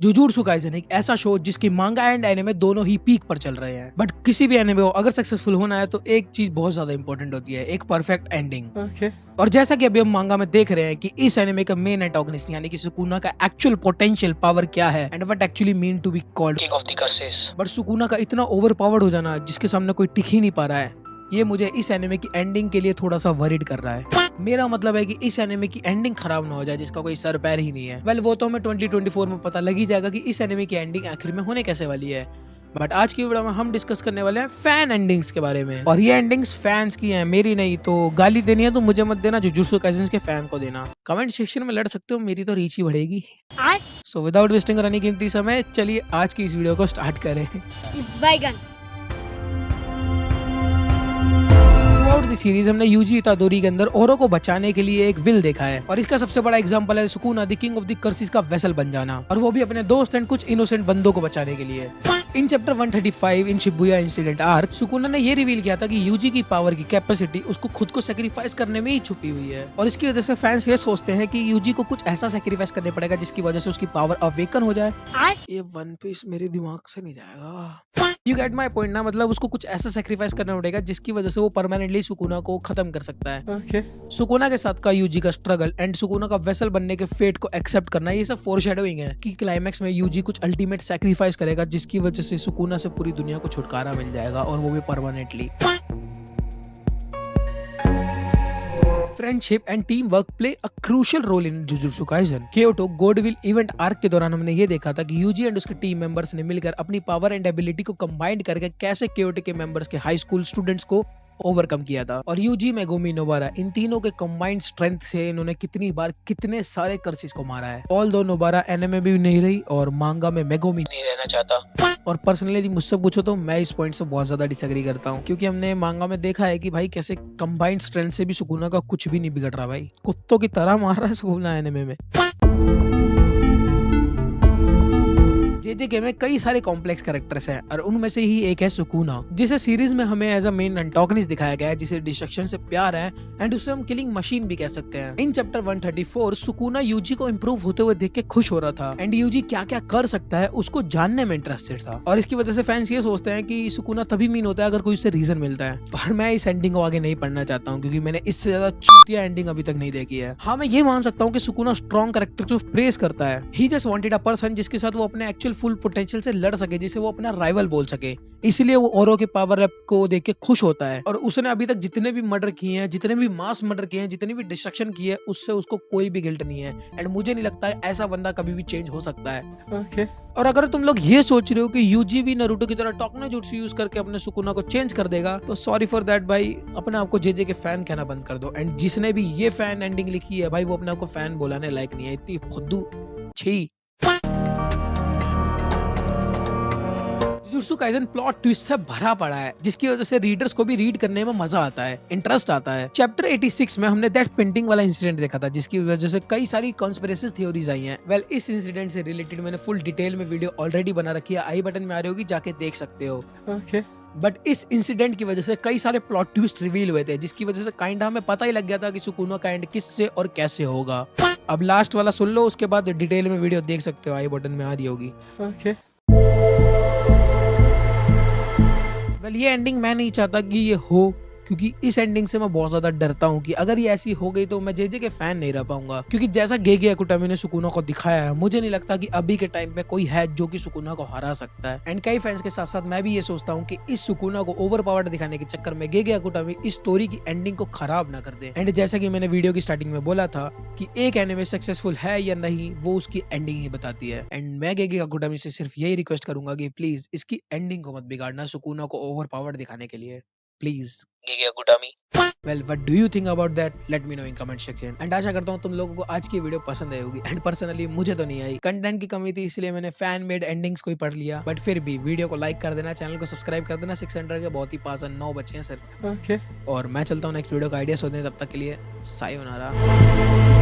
Jujutsu Kaisen एक ऐसा show जिसकी मांगा एंड एनिमे दोनों ही पीक पर चल रहे हैं, बट किसी भी एनिमे को अगर सक्सेसफुल होना है तो एक चीज बहुत ज्यादा इंपॉर्टेंट होती है, एक परफेक्ट एंडिंग। और जैसा कि अभी हम मांगा में देख रहे हैं कि इस एनिमे का मेन एंटागोनिस्ट यानी कि सुकुना का एक्चुअल पोटेंशियल पावर क्या है and what actually mean to be called king of the curses. But Sukuna का इतना ओवरपावर्ड हो जाना जिसके सामने कोई टिक ही नहीं पा रहा है, ये मुझे इस एनिमे की एंडिंग के लिए थोड़ा सा वरीड कर रहा है। मेरा मतलब है कि इस एनिमे की एंडिंग खराब ना हो जाए जिसका कोई सर पैर ही नहीं है। वेल वो तो हमें 2024 में पता लग ही जाएगा कि इस एनिमे की एंडिंग आखिर में होने कैसे वाली है। बट आज की वीडियो में हम डिस्कस करने वाले हैं फैन एंडिंग्स के बारे में, और ये एंडिंग्स फैंस की हैं, मेरी नहीं। तो गाली देनी है तो मुझे मत देना, जुजुत्सु काइसेन के फैन को देना। कमेंट सेक्शन में लड़ सकते हो, मेरी तो रीच ही बढ़ेगी। सो विदाउट वेस्टिंग एनी कीमती समय, चलिए आज की इस वीडियो को स्टार्ट करें। थ्रूआउट द सीरीज हमने यूजी इतादोरी के अंदर ओरो को बचाने के लिए एक विल देखा है, और इसका सबसे बड़ा एग्जांपल है Sukuna the king of the curses का वेसल बन जाना, और वो भी अपने दोस्त एंड कुछ इनोसेंट बंदों को बचाने के लिए। In chapter 135 in Shibuya incident arc Sukuna ने ये रिवील किया था कि यूजी की पावर की कैपेसिटी उसको खुद को सेक्रीफाइस करने में ही छुपी हुई है, और इसकी वजह से फैंस ये सोचते हैं कि यूजी को कुछ ऐसा सेक्रीफाइस करने पड़ेगा जिसकी वजह से उसकी पावर अवेकन हो जाए। ये वन पीस मेरे दिमाग से नहीं जाएगा। यू गेट माई पॉइंट ना, मतलब उसको कुछ ऐसा सेक्रीफाइस करना पड़ेगा जिसकी वजह से वो परमानेंटली सुकुना को खत्म कर सकता है। सुकुना के साथ का यूजी का स्ट्रगल एंड सुकुना का वेसल बनने के फेट को एक्सेप्ट करना, ये सब फोरशैडोइंग है कि क्लाइमैक्स में यूजी कुछ अल्टीमेट सैक्रिफाइस करेगा जिसकी वजह से सुकुना से पूरी दुनिया को छुटकारा मिल जाएगा, और वो भी permanently. Friendship and team work play a crucial role in Jujutsu Kaisen. Kyoto Goodwill event arc के दौरान हमने ये देखा था कि यूजी एंड उसके टीम मेंबर्स ने मिलकर अपनी पावर एंड एबिलिटी को कंबाइंड करके कैसे क्योटो के मेंबर्स के हाई स्कूल स्टूडेंट्स को ओवरकम किया था। और यूजी, मेगुमी, नोबारा, इन तीनों के कंबाइंड स्ट्रेंथ से इन्होंने कितनी बार कितने सारे कर्सेस को मारा है। ऑल दो नोबारा एनिमे भी नहीं रही और मांगा में मेगुमी नहीं रहना चाहता। और पर्सनली मुझसे पूछो तो मैं इस पॉइंट से बहुत ज्यादा डिसएग्री करता हूँ, क्योंकि हमने मांगा में देखा है कि भाई कैसे कंबाइंड स्ट्रेंथ से भी सुकुना का कुछ भी नहीं बिगड़ रहा। भाई कुत्तों की तरह मार रहा है सुकुना एनिमे में। जेजेके में कई सारे कॉम्प्लेक्स कैरेक्टर्स हैं, और उनमें से ही एक है सुकुना, जिसे सीरीज में हमें एज अ मेन एंटागोनिस्ट दिखाया गया है, जिसे डिस्ट्रक्शन से प्यार है एंड उसे हम किलिंग मशीन भी कह सकते हैं। इन चैप्टर 134 सुकुना यूजी को इम्प्रूव होते हुए देख के खुश हो रहा था, एंड यूजी क्या क्या कर सकता है उसको जानने में इंटरेस्टेड था। और इसकी वजह से फैंस ये सोचते हैं कि सुकुना तभी मीन होता है अगर कोई उससे रीजन मिलता है। और मैं इस एंडिंग को आगे नहीं पढ़ना चाहता हूँ, क्योंकि मैंने इससे ज्यादा चूतिया एंडिंग अभी तक नहीं देखी है। हाँ, मैं ये मान सकता हूँ कि सुकुना स्ट्रॉन्ग कैरेक्टर को प्रेज करता है। ही जस्ट वांटेड अ पर्सन जिसके साथ वो अपने एक्चुअल फुल पोटेंशियल से लड़ सके, जिसे वो अपना राइवल बोल सके, इसलिए वो ओरो के पावर अप को देख के खुश होता है। और उसने अभी तक जितने भी मर्डर किए हैं, जितने भी मास मर्डर किए हैं, जितने भी डिस्ट्रक्शन किए हैं, उससे उसको कोई भी गिल्ट नहीं है, एंड मुझे नहीं लगता है ऐसा बंदा कभी भी चेंज हो सकता है। और अगर तुम लोग ये सोच रहे हो कि यूजी भी नारुतो की तरह टोकनो जुट्सु यूज करके अपने सुकुना को चेंज कर देगा, तो सॉरी फॉर दैट भाई, अपने आप को जेजे के फैन कहना बंद कर दो। एंड जिसने भी ये फैन एंडिंग लिखी है भाई, वो अपने आप को फैन बुलाने लायक नहीं है, इतनी खुद्दू छी। जुजुत्सु काइसेन प्लॉट ट्विस्ट से भरा पड़ा है, जिसकी वजह से रीडर्स को भी रीड करने में मजा आता है, इंटरेस्ट आता है। चैप्टर 86 में हमने दैट पेंटिंग वाला इंसिडेंट देखा था, जिसकी वजह से कई सारी कॉन्स्पिरेसी थ्योरीज आई हैं। वेल, इस इंसिडेंट से रिलेटेड मैंने फुल डिटेल में वीडियो ऑलरेडी बना रखी है, आई बटन में आ रही होगी, जाके देख सकते हो। बट इस इंसिडेंट की वजह से कई सारे प्लॉट ट्विस्ट रिवील हुए थे, जिसकी वजह से काइंड हमें पता ही लग गया था कि सुकुना का एंड किससे और कैसे होगा। अब लास्ट वाला सुन लो, उसके बाद डिटेल में वीडियो देख सकते हो, आई बटन में आ रही होगी। वेल, ये एंडिंग मैं नहीं चाहता कि ये हो, क्योंकि इस एंडिंग से मैं बहुत ज्यादा डरता हूँ कि अगर ये ऐसी हो गई तो मैं जेजे के फैन नहीं रह पाऊंगा। क्योंकि जैसा गेगे अकुटामी ने सुकुना को दिखाया है, मुझे नहीं लगता कि अभी के टाइम पे कोई है जो कि सुकुना को हरा सकता है। एंड कई फैंस के साथ साथ मैं भी ये सोचता हूँ कि इस सुकुना को ओवर पावर्ड दिखाने के चक्कर में गेगे अकुटामी इस स्टोरी की एंडिंग को खराब ना कर दे। एंड जैसा कि मैंने वीडियो की स्टार्टिंग में बोला था कि एक एनिमे सक्सेसफुल है या नहीं, वो उसकी एंडिंग ही बताती है। एंड मैं गेगे अकुटामी से सिर्फ यही रिक्वेस्ट करूंगा कि प्लीज इसकी एंडिंग को मत बिगाड़ना सुकुना को ओवर पावर्ड दिखाने के लिए, please गेगे अकुटामी। Well, what do you think about that? Let me know in comment section. And आशा करता हूँ तुम लोगों को आज की वीडियो पसंद आई होगी। एंड पर्सनली मुझे तो नहीं आई, कंटेंट की कमी थी, इसलिए मैंने फैन मेड एंडिंग्स को ही पढ़ लिया। बट फिर भी वीडियो को लाइक कर देना, चैनल को सब्सक्राइब कर देना। 600 के बहुत ही पास 9 बचे हैं सर। और मैं चलता हूँ नेक्स्ट वीडियो का आइडिया सोचने, तब तक के लिए सायोनारा।